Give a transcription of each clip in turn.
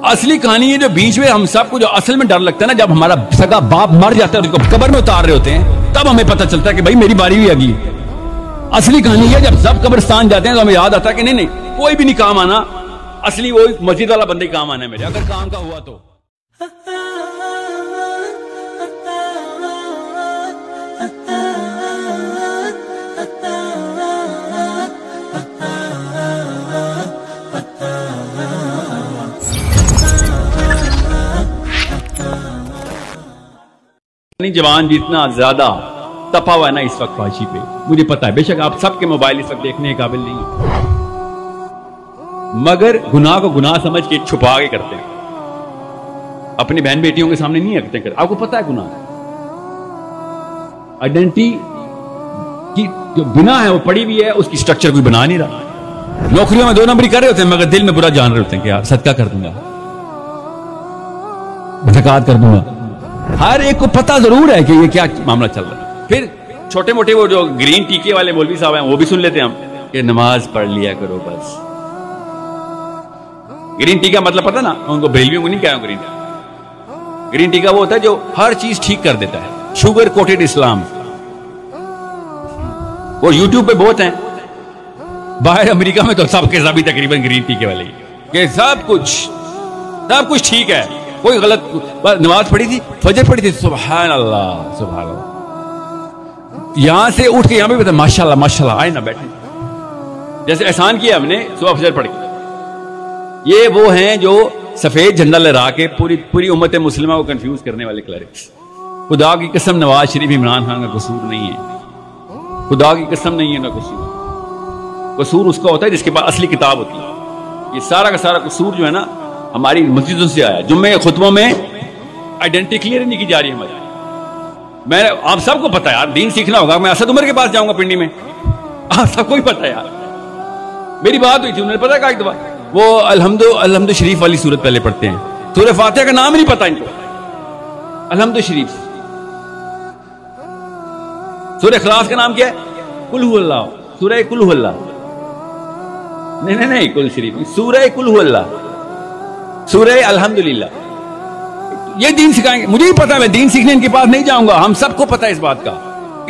اصلی کہانی ہے جو بیچ میں ہم سب کو جو اصل میں ڈر لگتا ہے نا، جب ہمارا سگا باپ مر جاتا ہے اور اس کو قبر میں اتار رہے ہوتے ہیں، تب ہمیں پتہ چلتا ہے کہ بھائی میری باری بھی آ گئی۔ اصلی کہانی ہے جب سب قبرستان جاتے ہیں تو ہمیں یاد آتا ہے کہ نہیں نہیں کوئی بھی نہیں کام آنا، اصلی وہ مسجد والا بندہ ہی کام آنا ہے میرے، اگر کام کا ہوا تو۔ جوان جتنا زیادہ تپا ہوا ہے نا اس وقت فحاشی پہ، مجھے پتا ہے بے شک آپ سب کے موبائل اس وقت دیکھنے کے قابل نہیں ہیں، مگر گناہ کو گناہ سمجھ کے چھپا کے کرتے ہیں، اپنی بہن بیٹیوں کے سامنے نہیں رکھتے کرتے۔ آپ کو پتا ہے گناہ آئیڈینٹی کی جو بنا ہے وہ پڑی ہوئی ہے، اس کی سٹرکچر کوئی بنا نہیں رہا۔ نوکریوں میں 2 نمبری کر رہے ہوتے ہیں مگر دل میں برا جان رہے ہوتے ہیں کہ یار صدقہ کر دوں گا، زکات کر دوں گا۔ ہر ایک کو پتا ضرور ہے کہ یہ کیا معاملہ چل رہا ہے۔ پھر چھوٹے موٹے وہ جو گرین ٹیکے والے مولوی صاحب ہیں وہ بھی سن لیتے ہیں ہم کہ نماز پڑھ لیا کرو بس۔ گرین ٹی کا مطلب پتا نا، ان کو بریلویوں کو نہیں کہا گرین ٹی۔ گرین ٹی کا وہ ہوتا ہے جو ہر چیز ٹھیک کر دیتا ہے، شوگر کوٹڈ اسلام۔ وہ یوٹیوب پہ بہت ہیں، باہر امریکہ میں تو سب کے سبھی تقریباً گرین ٹی کے والے کہ سب کچھ ٹھیک ہے، کوئی غلط۔ نماز پڑھی تھی، فجر پڑھی تھی، سبحان اللہ سبحان اللہ، یہاں سے اٹھ کے یہاں پہ بتا ماشاء اللہ ماشاء اللہ، آئے نا بیٹھے، جیسے احسان کیا ہم نے صبح فجر پڑھ کے۔ یہ وہ ہیں جو سفید جھنڈا لہرا کے پوری امت مسلمہ کو کنفیوز کرنے والے کلرکس۔ خدا کی قسم نواز شریف عمران خان کا قصور نہیں ہے، خدا کی قسم نہیں ہے نا قصور اس کا ہوتا ہے جس کے پاس اصلی کتاب ہوتی ہے۔ یہ سارا کا سارا قصور جو ہے نا ہماری مسجدوں سے آیا۔ جمعے کے خطبوں میں آئیڈینٹی کلیئر نہیں کی جا رہی ہے ہماری۔ میں آپ سب کو پتا ہے یار، دین سیکھنا ہوگا، میں اسد عمر کے پاس جاؤں گا پنڈی میں، آپ سب کو ہی پتا ہے یار، میری بات ہوئی تھی، انہوں نے پتا کہا ایک دفعہ وہ الحمد شریف والی سورت پہلے پڑھتے ہیں، سورہ فاتحہ کا نام ہی نہیں پتا ان کو، الحمد شریف۔ سورہ اخلاص کا نام کیا ہے؟ قل هو اللہ، سورہ قل هو اللہ، نہیں قل شریف، سورہ قل هو اللہ، سورہ الحمدللہ۔ یہ دین سکھائیں گے، مجھے ہی پتا ہے، میں دین سیکھنے ان کے پاس نہیں جاؤں گا، ہم سب کو پتا ہے اس بات کا۔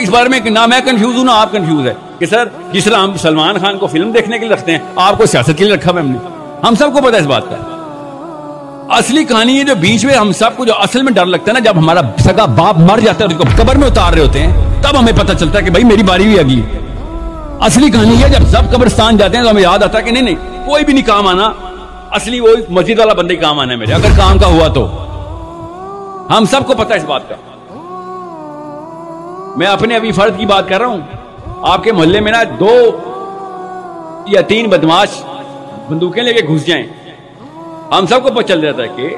اس بارے میں نہ میں کنفیوز ہوں نہ آپ کنفیوز ہے کہ سر جس طرح ہم سلمان خان کو فلم دیکھنے کے لیے رکھتے ہیں، آپ کو سیاست کے لیے رکھا ہوا ہم نے، ہم سب کو پتا ہے اس بات کا۔ اصلی کہانی ہے جو بیچ میں ہم سب کو جو اصل میں ڈر لگتا ہے نا، جب ہمارا سگا باپ مر جاتا ہے اور اس کو قبر میں اتار رہے ہوتے ہیں، تب ہمیں پتا چلتا ہے کہ بھائی میری باری بھی آ گئی۔ اصلی کہانی ہے جب سب قبرستان جاتے ہیں تو ہمیں یاد آتا ہے کہ نہیں نہیں کوئی بھی نہیں کام آنا، اصلی وہ مسجد والا بندہ ہی کام آنا ہے میرے، اگر کام کا ہوا تو۔ ہم سب کو پتا ہے اس بات کا۔ میں اپنے ابھی فرد کی بات کر رہا ہوں، آپ کے محلے میں نا 2 یا 3 بدماش بندوقیں لے کے گھس جائیں، ہم سب کو پتہ چل جاتا ہے کہ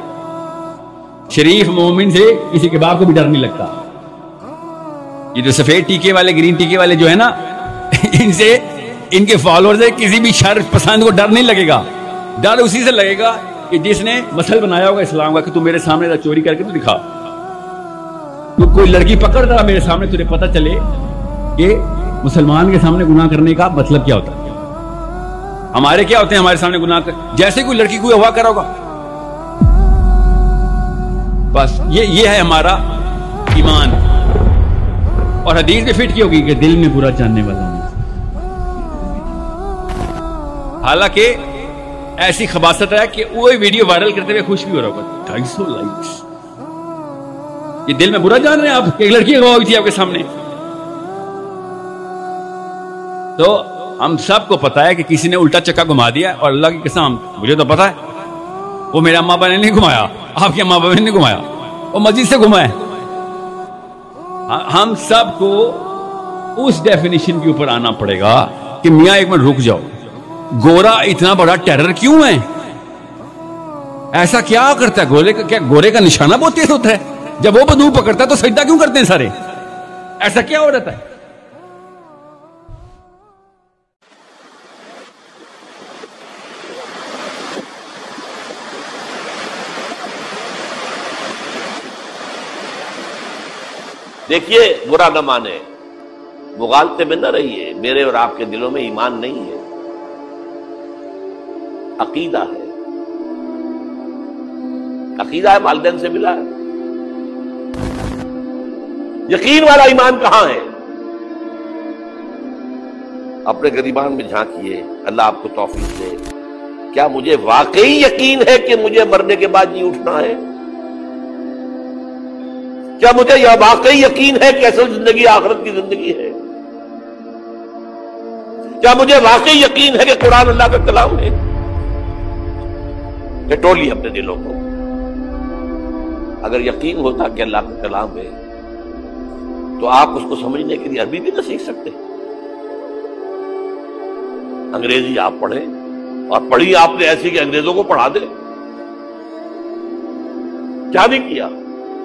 شریف مومن سے کسی کے باپ کو بھی ڈر نہیں لگتا۔ یہ جو سفید ٹیکے والے گرین ٹیکے والے جو ہے نا، ان سے ان کے فالوور سے کسی بھی شر پسند کو ڈر نہیں لگے گا۔ ڈر اسی سے لگے گا کہ جس نے مسل بنایا ہوگا اسلام کا کہ تو میرے سامنے چوری کر کے تو دکھا، تو کوئی لڑکی پکڑ کر میرے سامنے تجھے پتہ چلے کہ مسلمان کے سامنے گناہ کرنے کا مطلب کیا ہوتا ہے۔ ہمارے کیا ہوتے ہیں ہمارے سامنے گناہ جیسے کوئی لڑکی کوئی ہوا کرا ہوگا، بس یہ ہے ہمارا ایمان۔ اور حدیث میں فٹ کی ہوگی کہ دل میں برا جاننے والا ہوں، حالانکہ ایسی خباثت ہے کہ وہ ویڈیو وائرل کرتے ہوئے خوش بھی ہو رہا ہوگا، 250 لائکس، یہ دل میں برا جان رہے ہیں آپ کہ ایک لڑکی گواہ ہوئی تھی آپ کے سامنے۔ تو ہم سب کو پتا ہے کہ کسی نے الٹا چکا گھما دیا، اور اللہ کی قسم مجھے تو پتا ہے وہ میرے اماں ابا نے نہیں گھمایا، آپ کے اماں ابا نے نہیں گھمایا، وہ مسجد سے گھمائے۔ ہم سب کو اس ڈیفینیشن کے اوپر آنا پڑے گا کہ میاں ایک منٹ رک جاؤ، گورا اتنا بڑا ٹیرر کیوں ہے؟ ایسا کیا کرتا ہے؟ گورے کا نشانہ بہت تیز ہوتا ہے، جب وہ بندوق پکڑتا ہے تو سجدہ کیوں کرتے ہیں سارے؟ ایسا کیا ہو رہتا ہے؟ دیکھیے برا نہ مانے، مغالطے میں نہ رہیے، میرے اور آپ کے دلوں میں ایمان نہیں ہے، عقیدہ ہے۔ عقیدہ ہے والدین سے ملا ہے. یقین والا ایمان کہاں ہے؟ اپنے گریبان میں جھانکیے، اللہ آپ کو توفیق دے. کیا مجھے واقعی یقین ہے کہ مجھے مرنے کے بعد جی اٹھنا ہے؟ کیا مجھے یہ واقعی یقین ہے کہ اصل زندگی آخرت کی زندگی ہے؟ کیا مجھے واقعی یقین ہے کہ قرآن اللہ کا کلام ہے؟ ٹٹولیے اپنے دلوں کو. اگر یقین ہوتا کہ اللہ کا کلام ہے تو آپ اس کو سمجھنے کے لیے عربی بھی نہ سیکھ سکتے. انگریزی آپ پڑھیں، اور پڑھی آپ نے ایسی کہ انگریزوں کو پڑھا دیں. کیا نہیں کیا،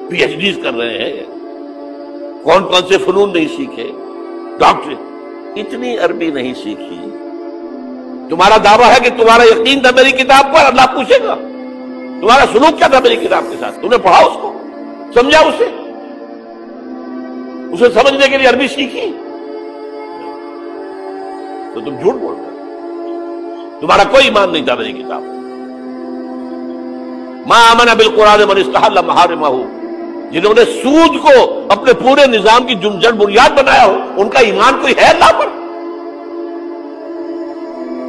پی ایچ ڈیز کر رہے ہیں، کون کون سے فنون نہیں سیکھے، ڈاکٹر. اتنی عربی نہیں سیکھی. تمہارا دعویٰ ہے کہ تمہارا یقین تھا میری کتاب پر، اللہ پوچھے گا تمہارا سلوک کیا تھا میری کتاب کے ساتھ. تم نے پڑھا اس کو، سمجھا اسے سمجھنے کے لیے عربی سیکھی؟ تو تم جھوٹ بول رہے. تمہارا کوئی ایمان نہیں تھا میری کتاب. ما آمن بالقرآن من استحل محارمہ، جنہوں نے سود کو اپنے پورے نظام کی جڑ بنیاد بنایا ہو، ان کا ایمان کوئی ہے اللہ پر؟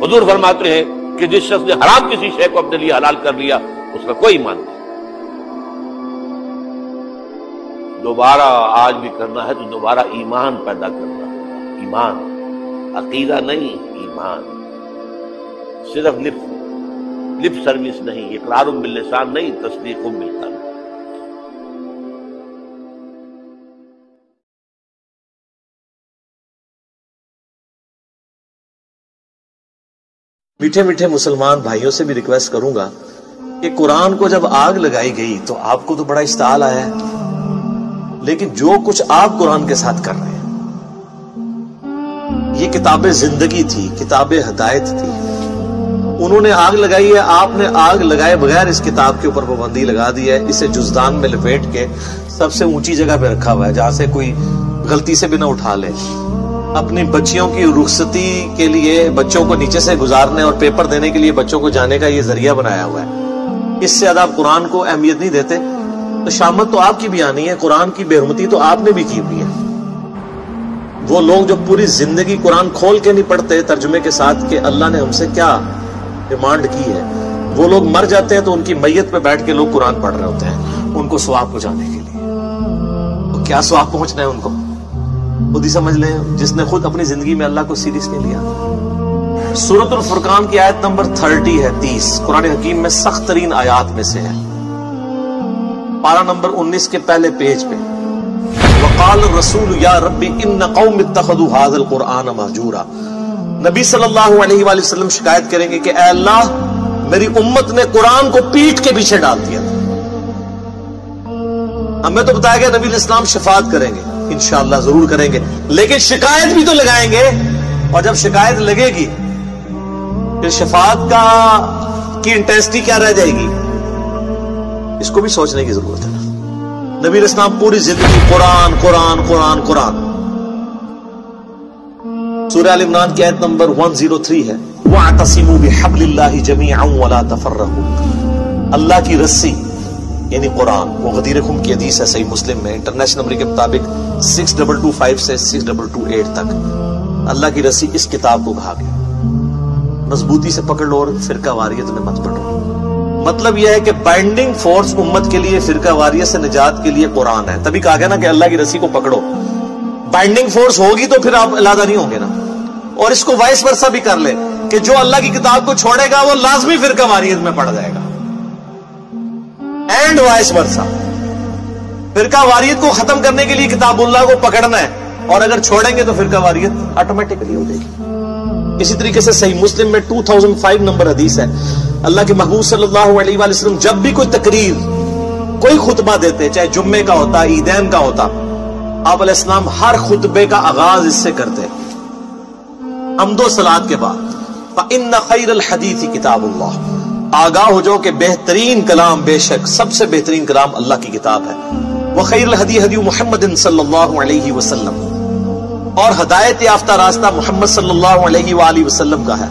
حضور فرماتے ہیں کہ جس شخص نے حرام کسی شے کو اپنے لیے حلال کر لیا اس کا کوئی ایمان نہیں. دوبارہ آج بھی کرنا ہے تو دوبارہ ایمان پیدا کرنا ہوگا. ایمان، عقیدہ نہیں، ایمان. صرف لپ سروس نہیں، اقرار باللسان نہیں، تصدیق بالقلب. میٹھے میٹھے مسلمان بھائیوں سے بھی ریکویسٹ کروں گا کہ قرآن کو جب آگ لگائی گئی تو آپ کو تو بڑا اشتعال آیا ہے، لیکن جو کچھ آپ قرآن کے ساتھ کر رہے ہیں، یہ کتاب زندگی تھی، کتاب ہدایت تھی. انہوں نے آگ لگائی ہے، آپ نے آگ لگائے بغیر اس کتاب کے اوپر پابندی لگا دی ہے. اسے جزدان میں لپیٹ کے سب سے اونچی جگہ پہ رکھا ہوا ہے جہاں سے کوئی غلطی سے بھی نہ اٹھا لے. اپنی بچیوں کی رخصتی کے لیے بچوں کو نیچے سے گزارنے اور پیپر دینے کے لیے بچوں کو جانے کا یہ ذریعہ بنایا ہوا ہے. اس سے زیادہ آپ قرآن کو اہمیت نہیں دیتے تو شامت تو آپ کی بھی آنی ہے. قرآن کی بے حرمتی تو آپ نے بھی کی ہوئی ہے. وہ لوگ جو پوری زندگی قرآن کھول کے نہیں پڑھتے ترجمے کے ساتھ کہ اللہ نے ہم سے کیا ڈیمانڈ کی ہے، وہ لوگ مر جاتے ہیں تو ان کی میت پہ بیٹھ کے لوگ قرآن پڑھ رہے ہوتے ہیں ان کو ثواب پہنچانے کے لیے. تو کیا ثواب پہنچنا ہے ان کو خود ہی سمجھ لیں، جس نے خود اپنی زندگی میں اللہ کو سیریس نہیں لیا. سورۃ الفرقان کی آیت نمبر 30 ہے، 30 قرآن حکیم میں سخت ترین آیات میں سے ہے. پارہ نمبر 19 کے پہلے پیج پہ وقال الرسول یا رب ان قوم اتخذوا هذا القرآن مہجورا. نبی صلی اللہ علیہ وآلہ وسلم شکایت کریں گے کہ اے اللہ میری امت نے قرآن کو پیٹ کے پیچھے ڈال دیا. ہمیں تو بتایا گیا نبی علیہ السلام شفاعت کریں گے، انشاءاللہ ضرور کریں گے، لیکن شکایت بھی تو لگائیں گے. اور جب شکایت لگے گی پھر شفاعت کی انٹینسٹی کیا رہ جائے گی، اس کو بھی سوچنے کی ضرورت ہے. نبی علیہ السلام پوری زندگی قرآن قرآن قرآن قرآن. سورہ آل عمران کی آیت نمبر 103 ہے وَاعْتَصِمُوا بِحَبْلِ اللَّهِ جَمِيعًا وَلَا تَفَرَّقُوا. اللہ کی رسی یعنی قرآن، وہ غدیر خم کی حدیث ہے صحیح مسلم میں، انٹرنیشنل نمبر کے مطابق 6225 سے 6228 تک. اللہ کی رسی اس کتاب کو کہا گیا، مضبوطی سے پکڑ لو اور فرقہ واریت میں مت پڑھو. مطلب یہ ہے کہ بائنڈنگ فورس امت کے لیے فرقہ واریت سے نجات کے لیے قرآن ہے. تبھی کہا گیا نا کہ اللہ کی رسی کو پکڑو. بائنڈنگ فورس ہوگی تو پھر آپ علیحدہ نہیں ہوں گے نا. اور اس کو وائس ورثہ بھی کر لے کہ جو اللہ کی کتاب کو چھوڑے گا وہ لازمی فرقہ واریت میں پڑ جائے گا. اینڈ وائس ورثہ، فرقہ واریت کو ختم کرنے کے لیے کتاب اللہ کو پکڑنا ہے، اور اگر چھوڑیں گے تو فرقہ واریت آٹومیٹکلی ہو جائے گی. اسی طریقے سے صحیح مسلم میں 2005 نمبر حدیث ہے، اللہ کے محبوب صلی اللہ علیہ وآلہ وسلم جب بھی کوئی تقریر کوئی خطبہ دیتے، چاہے جمعے کا ہوتا عیدین کا ہوتا، آپ علیہ السلام ہر خطبے کا آغاز اس سے کرتے حمد و صلات کے بعد فَإِنَّ خَيْرَ الْحَدِيثِ كِتَابُ اللَّهِ. آگاہ ہو جاؤ کہ بہترین کلام، بے شک سب سے بہترین کلام اللہ کی کتاب ہے. وَخَيْرُ الْهَدِي هَدِيُّ مُحَمَّدٍ صلی اللہ علیہ وسلم، اور ہدایت یافتہ راستہ محمد صلی اللہ علیہ وآلہ وسلم کا ہے.